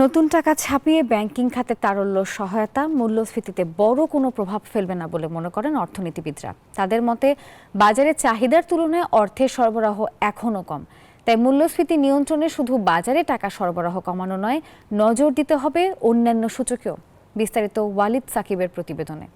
নতুন টাকা ছাপিয়ে ব্যাংকিং খাতে তারল্য সহায়তা মূল্যস্ফীতিতে বড় কোনো প্রভাব ফেলবে না বলে মনে করেন অর্থনীতিবিদরা। তাদের মতে বাজারে চাহিদার তুলনায় অর্থের সরবরাহ এখনও কম। তাই মূল্যস্ফীতি নিয়ন্ত্রণে শুধু বাজারে টাকা সরবরাহ কমানো নয়, নজর দিতে হবে অন্যান্য সূচকেও। বিস্তারিত ওয়ালিদ সাকিবের প্রতিবেদনে।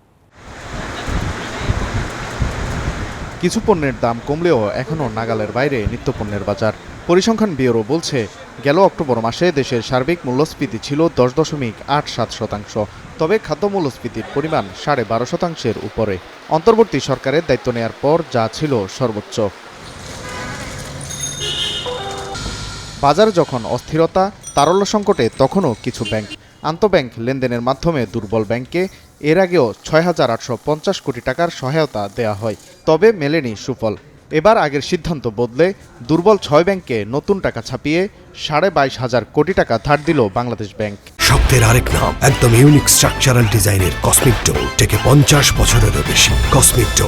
কিছু পণ্যের দাম কমলেও এখনও নাগালের বাইরে নিত্যপণ্যের বাজার। পরিসংখ্যান ব্যুরো বলছে, গেল অক্টোবর মাসে দেশের সার্বিক মূল্যস্ফীতি ছিল 10.87%। তবে খাদ্য মূল্যস্ফীতির পরিমাণ 12.5%-এর উপরে। অন্তর্বর্তী সরকারের দায়িত্ব নেয়ার পর যা ছিল সর্বোচ্চ। বাজারে যখন অস্থিরতা, তারল্য সংকটে তখনও কিছু ব্যাংক আন্তঃব্যাংক লেনদেনের মাধ্যমে দুর্বল ব্যাংককে এর আগেও 6,850 কোটি টাকার সহায়তা দেয়া হয়, তবে মেলেনি সুফল। এবার আগের সিদ্ধান্ত বদলে দুর্বল 6 ব্যাংককে নতুন টাকা ছাপিয়ে 22,500 কোটি টাকা ধার দিল বাংলাদেশ ব্যাংক। শক্তের আরেক নাম, একদম ইউনিক স্ট্রাকচারাল ডিজাইনের কসমিক ডো, থেকে 50 বছরেরও বেশি। কসমিক ডো।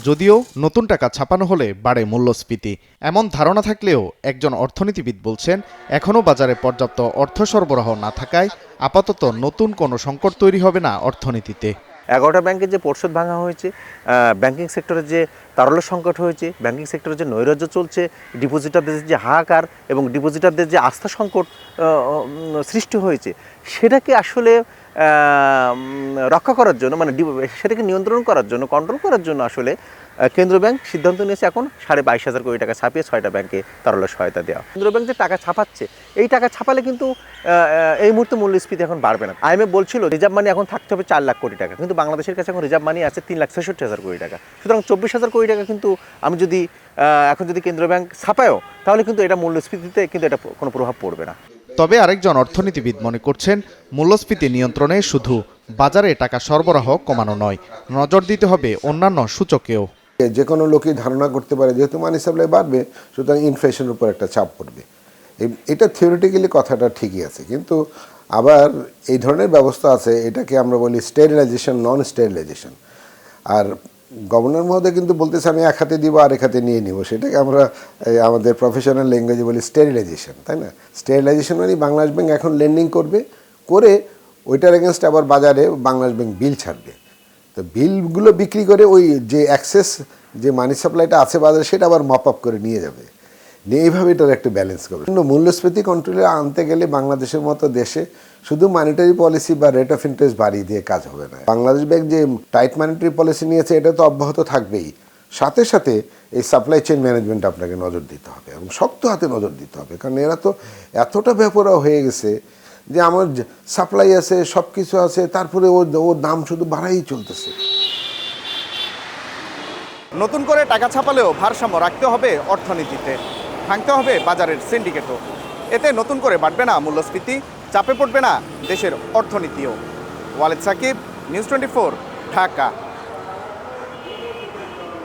যদিও নতুন টাকা ছাপানো হলে বাড়ে মূল্যস্ফীতি, এমন ধারণা থাকলেও একজন অর্থনীতিবিদ বলছেন, এখনও বাজারে পর্যাপ্ত অর্থ সরবরাহ না থাকায় আপাতত নতুন কোনো সংকট তৈরি হবে না অর্থনীতিতে। 11টা ব্যাংকের যে পর্ষদ ভাঙা হয়েছে, ব্যাংকিং সেক্টরের যে তারল্য সংকট হয়েছে, ব্যাংকিং সেক্টরের যে নৈরাজ্য চলছে, ডিপোজিটারদের যে হাহাকার এবং ডিপোজিটারদের যে আস্থা সংকট সৃষ্টি হয়েছে, সেটাকে আসলে রক্ষা করার জন্য, মানে সেটাকে নিয়ন্ত্রণ করার জন্য, কন্ট্রোল করার জন্য আসলে কেন্দ্রীয় ব্যাংক সিদ্ধান্ত নিয়েছে এখন 22,500 কোটি টাকা ছাপিয়ে 6টা ব্যাংকে তারল্য সহায়তা দেওয়া। কেন্দ্রীয় ব্যাংক যে টাকা ছাপাচ্ছে, এই টাকা ছাপালে কিন্তু এই মুহূর্তে মূল্যস্ফীতি এখন বাড়বে না। IMF বলছিল রিজার্ভ মানি এখন থাকতে হবে 4 লাখ কোটি টাকা, কিন্তু বাংলাদেশের কাছে এখন রিজার্ভ মানি আছে 3,66,000 কোটি টাকা। সুতরাং 24,000 কোটি টাকা কিন্তু আমি যদি এখন যদি কেন্দ্রীয় ব্যাংক ছাপায়ও, তাহলে কিন্তু এটা মূল্যস্ফীতিতে কিন্তু এটা কোনো প্রভাব পড়বে না। তবে আরেকজন অর্থনীতিবিদ মনে করছেন, মূল্যস্ফীতি নিয়ন্ত্রণে শুধু বাজারে টাকা সরবরাহ কমানো নয়, নজর দিতে হবে অন্যান্য সূচকেও। যে কোনো লোকই ধারণা করতে পারে যেহেতু মানি সাপ্লাই বাড়বে, সুতরাং ইনফ্লেশনের উপর একটা চাপ পড়বে। এটা থিওরিটিক্যালি কথাটা ঠিকই আছে, কিন্তু আবার এই ধরনের ব্যবস্থা আছে, এটাকে আমরা বলি স্টেরিলাইজেশন, নন স্টেরিলাইজেশন। আর গভর্নর মহোদয় কিন্তু বলতেছে আমি এক হাতে দিব আর এক হাতে নিয়ে নিব, সেটাকে আমরা আমাদের প্রফেশনাল ল্যাঙ্গুয়েজে বলি স্টেরিলাইজেশন, তাই না? স্টেরিলাইজেশন মানে বাংলাদেশ ব্যাংক এখন লেন্ডিং করবে, করে ওইটার এগেনস্ট আবার বাজারে বাংলাদেশ ব্যাংক বিল ছাড়বে। তো বিলগুলো বিক্রি করে ওই যে অ্যাক্সেস যে মানি সাপ্লাইটা আছে বাজারে, সেটা আবার মপ আপ করে নিয়ে যাবে, নিয়ে এইভাবে এটার একটা ব্যালেন্স করবে। কিন্তু মূল্যস্ফীতি কন্ট্রোলে আনতে গেলে বাংলাদেশের মতো দেশে শুধু মনিটারি পলিসি বা রেট অফ ইন্টারেস্ট বাড়িয়ে দিয়ে কাজ হবে না। বাংলাদেশ ব্যাংক যে টাইট মনিটারি পলিসি নিয়েছে, এটা তো অব্যাহত থাকবেই, সাথে সাথে এই সাপ্লাই চেইন ম্যানেজমেন্ট আপনাকে নজর দিতে হবে এবং শক্ত হাতে নজর দিতে হবে, কারণ এরা তো এতটা বেপরোয়া হয়ে গেছে যে আমার সাপ্লাই আছে, সব কিছু আছে, তারপরে ওর দাম শুধু বাড়াই চলতেছে। নতুন করে টাকা ছাপালেও ভারসাম্য রাখতে হবে অর্থনীতিতে, ভাঙতে হবে বাজারের সিন্ডিকেটও। এতে নতুন করে বাড়বে না মূল্যস্ফীতি, চাপে পড়বে না দেশের অর্থনীতিও। ওয়ালিদ সাকিব, নিউজ 24, ঢাকা।